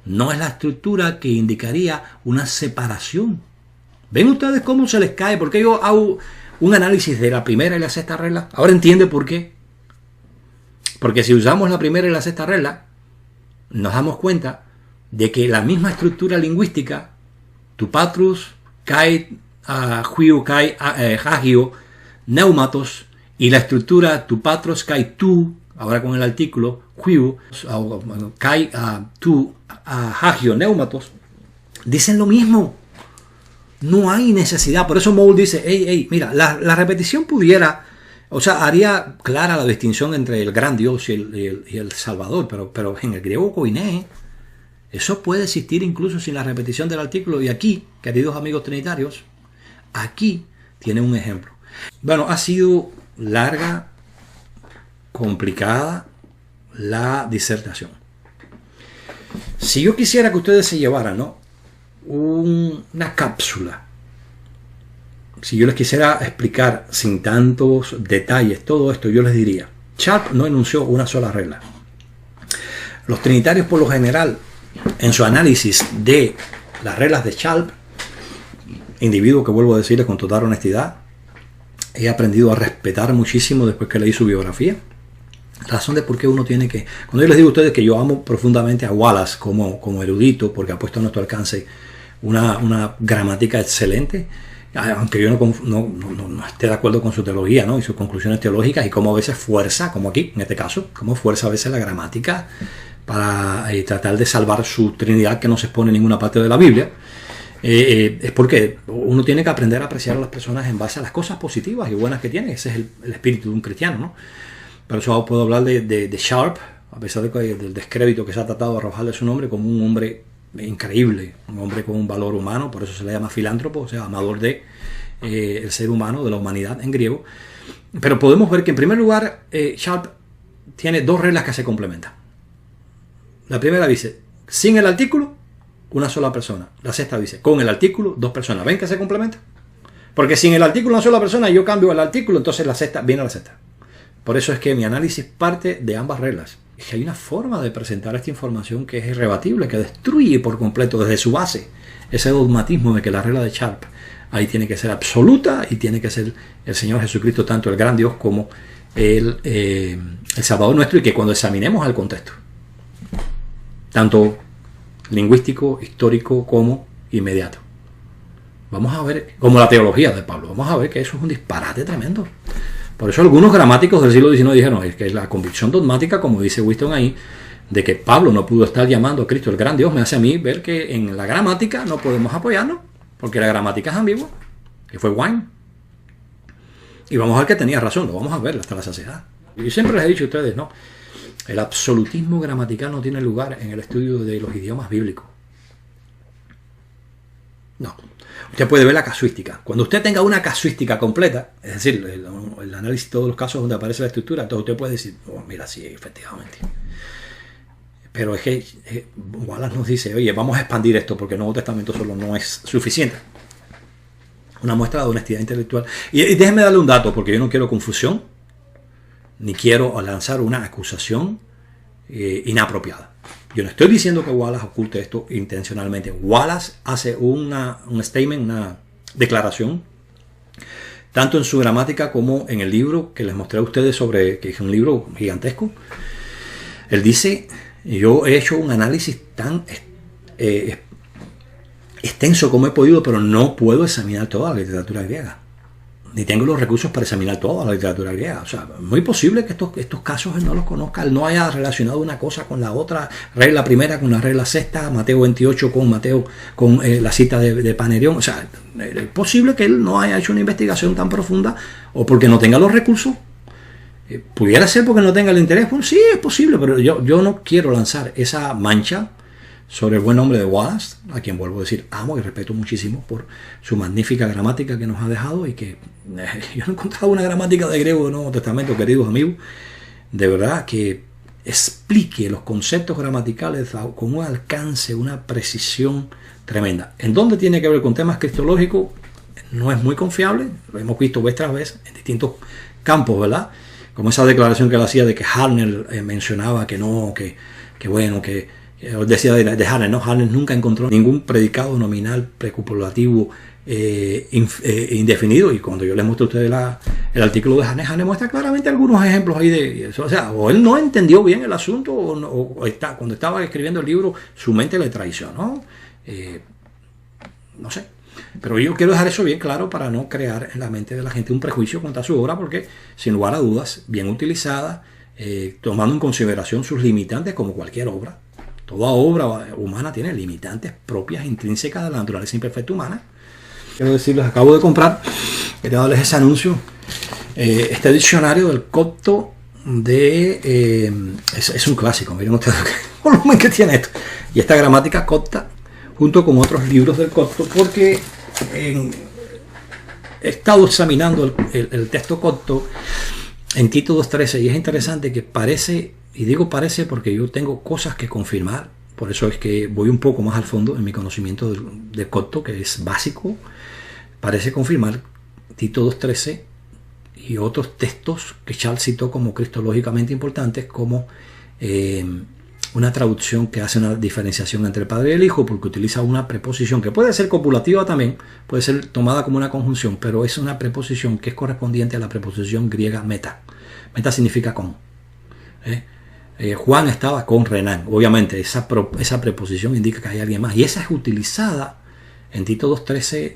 Speaker 1: no es la estructura que indicaría una separación? ¿Ven ustedes cómo se les cae? ¿Por qué yo hago un análisis de la primera y la sexta regla? Ahora entiende por qué. Porque si usamos la primera y la sexta regla, nos damos cuenta de que la misma estructura lingüística, tu patrus, kai, huiu, kai, hagio, neumatos, y la estructura tu patros, kai, tu, ahora con el artículo quiu, kai tu hagio neumatos, dicen lo mismo. No hay necesidad. Por eso Moule dice, mira, la repetición pudiera, o sea, haría clara la distinción entre el gran Dios y el Salvador, pero en el griego koiné, eso puede existir incluso sin la repetición del artículo. Y aquí, queridos amigos trinitarios, aquí tienen un ejemplo. Bueno, ha sido larga, complicada la disertación. Si yo quisiera que ustedes se llevaran, ¿no?, una cápsula, si yo les quisiera explicar sin tantos detalles todo esto, yo les diría, Sharp no enunció una sola regla. Los trinitarios por lo general, en su análisis de las reglas de Sharp, individuo que vuelvo a decirles con total honestidad, he aprendido a respetar muchísimo después que leí su biografía. Razón de por qué uno tiene que... Cuando yo les digo a ustedes que yo amo profundamente a Wallace como erudito, porque ha puesto a nuestro alcance una gramática excelente, aunque yo no esté de acuerdo con su teología, ¿no?, y sus conclusiones teológicas, y cómo a veces fuerza, como aquí en este caso, cómo fuerza a veces la gramática para tratar de salvar su Trinidad que no se expone en ninguna parte de la Biblia, es porque uno tiene que aprender a apreciar a las personas en base a las cosas positivas y buenas que tienen. Ese es el espíritu de un cristiano, ¿no? Por eso puedo hablar de Sharp, a pesar del descrédito que se ha tratado de arrojarle su nombre, como un hombre increíble, un hombre con un valor humano. Por eso se le llama filántropo, o sea, amador de el ser humano, de la humanidad en griego. Pero podemos ver que en primer lugar Sharp tiene dos reglas que se complementan. La primera dice, sin el artículo, una sola persona. La sexta dice, con el artículo, dos personas. ¿Ven que se complementa? Porque sin el artículo, una sola persona, yo cambio el artículo, entonces la sexta viene a la sexta. Por eso es que mi análisis parte de ambas reglas. Es que hay una forma de presentar esta información que es irrebatible, que destruye por completo desde su base ese dogmatismo de que la regla de Sharp ahí tiene que ser absoluta y tiene que ser el Señor Jesucristo, tanto el gran Dios como el Salvador nuestro, y que cuando examinemos el contexto, tanto lingüístico, histórico como inmediato, vamos a ver, como la teología de Pablo, vamos a ver que eso es un disparate tremendo. Por eso algunos gramáticos del siglo XIX dijeron, es que la convicción dogmática, como dice Winston ahí, de que Pablo no pudo estar llamando a Cristo el gran Dios, me hace a mí ver que en la gramática no podemos apoyarnos, porque la gramática es ambigua, que fue Wine. Y vamos a ver que tenía razón, lo vamos a ver hasta la saciedad. Y yo siempre les he dicho a ustedes, no, el absolutismo gramatical no tiene lugar en el estudio de los idiomas bíblicos. No. Usted puede ver la casuística. Cuando usted tenga una casuística completa, es decir, el análisis de todos los casos donde aparece la estructura, entonces usted puede decir, oh, mira, sí, efectivamente. Pero es que Wallace nos dice, oye, vamos a expandir esto porque el Nuevo Testamento solo no es suficiente. Una muestra de honestidad intelectual. Y déjenme darle un dato, porque yo no quiero confusión, ni quiero lanzar una acusación inapropiada. Yo no estoy diciendo que Wallace oculte esto intencionalmente. Wallace hace un statement, una declaración, tanto en su gramática como en el libro que les mostré a ustedes que es un libro gigantesco. Él dice, yo he hecho un análisis tan extenso como he podido, pero no puedo examinar toda la literatura griega. Ni tengo los recursos para examinar toda la literatura griega. O sea, es muy posible que estos casos él no los conozca, él no haya relacionado una cosa con la otra, regla primera con la regla sexta, Mateo 28 con la cita de Panerión. O sea, es posible que él no haya hecho una investigación tan profunda, o porque no tenga los recursos. Pudiera ser porque no tenga el interés. Bueno, sí, es posible, pero yo no quiero lanzar esa mancha sobre el buen nombre de Wallace, a quien vuelvo a decir amo y respeto muchísimo por su magnífica gramática que nos ha dejado, y que yo he encontrado una gramática de griego del Nuevo Testamento, queridos amigos, de verdad que explique los conceptos gramaticales con un alcance, una precisión tremenda. ¿En dónde tiene que ver con temas cristológicos? No es muy confiable, lo hemos visto vez tras vez en distintos campos, ¿verdad? Como esa declaración que él hacía de que Harner mencionaba que no, que decía de Harner, ¿no? Harner nunca encontró ningún predicado nominal precopulativo indefinido, y cuando yo les muestro a ustedes el artículo de Harner muestra claramente algunos ejemplos ahí de eso. O sea, o él no entendió bien el asunto, cuando estaba escribiendo el libro su mente le traicionó, no sé. Pero yo quiero dejar eso bien claro para no crear en la mente de la gente un prejuicio contra su obra, porque sin lugar a dudas, bien utilizada, tomando en consideración sus limitantes como cualquier obra. Toda obra humana tiene limitantes propias, intrínsecas de la naturaleza imperfecta humana. Quiero decirles, acabo de comprar, quería darles ese anuncio, este diccionario del copto es un clásico, miren ustedes el volumen que tiene esto. Y esta gramática copta, junto con otros libros del copto, porque he estado examinando el texto copto en Tito 2.13 y es interesante que parece, y digo parece porque yo tengo cosas que confirmar, por eso es que voy un poco más al fondo en mi conocimiento del copto, que es básico. Parece confirmar Tito 2.13 y otros textos que Charles citó como cristológicamente importantes, como una traducción que hace una diferenciación entre el Padre y el Hijo, porque utiliza una preposición que puede ser copulativa también, puede ser tomada como una conjunción, pero es una preposición que es correspondiente a la preposición griega meta. Meta significa con. Juan estaba con Renan. Obviamente esa preposición indica que hay alguien más, y esa es utilizada en Tito 2.13,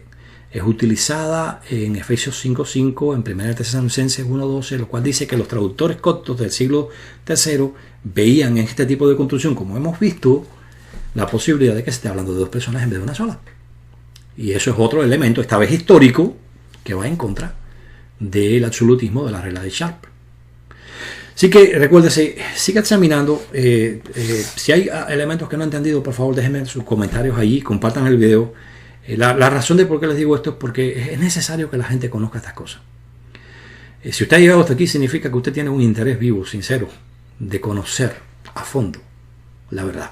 Speaker 1: es utilizada en Efesios 5.5, en 1 Tesalonicenses 1.12, lo cual dice que los traductores coptos del siglo III veían en este tipo de construcción, como hemos visto, la posibilidad de que se esté hablando de dos personas en vez de una sola. Y eso es otro elemento, esta vez histórico, que va en contra del absolutismo de la regla de Sharp. Así que recuérdese, siga examinando. Si hay elementos que no he entendido, por favor déjenme sus comentarios allí, compartan el video. La razón de por qué les digo esto es porque es necesario que la gente conozca estas cosas. Si usted ha llegado hasta aquí, significa que usted tiene un interés vivo, sincero, de conocer a fondo la verdad.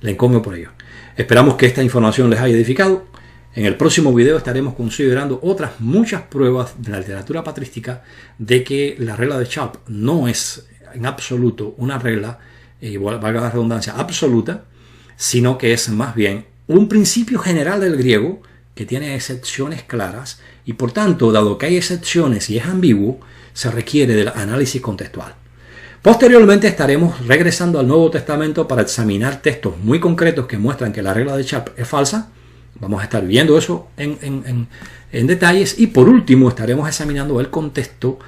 Speaker 1: Le encomio por ello. Esperamos que esta información les haya edificado. En el próximo video estaremos considerando otras muchas pruebas de la literatura patrística de que la regla de Sharp no es en absoluto una regla, valga la redundancia, absoluta, sino que es más bien un principio general del griego que tiene excepciones claras, y por tanto, dado que hay excepciones y es ambiguo, se requiere del análisis contextual. Posteriormente estaremos regresando al Nuevo Testamento para examinar textos muy concretos que muestran que la regla de Sharp es falsa. Vamos a estar viendo eso en detalles, y por último estaremos examinando el contexto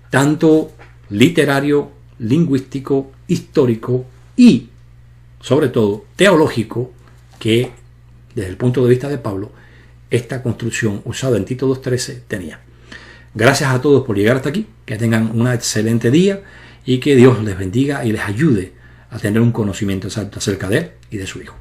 Speaker 1: tanto literario, lingüístico, histórico y sobre todo teológico que desde el punto de vista de Pablo esta construcción usada en Tito 2.13 tenía. Gracias a todos por llegar hasta aquí, que tengan un excelente día y que Dios les bendiga y les ayude a tener un conocimiento exacto acerca de él y de su Hijo.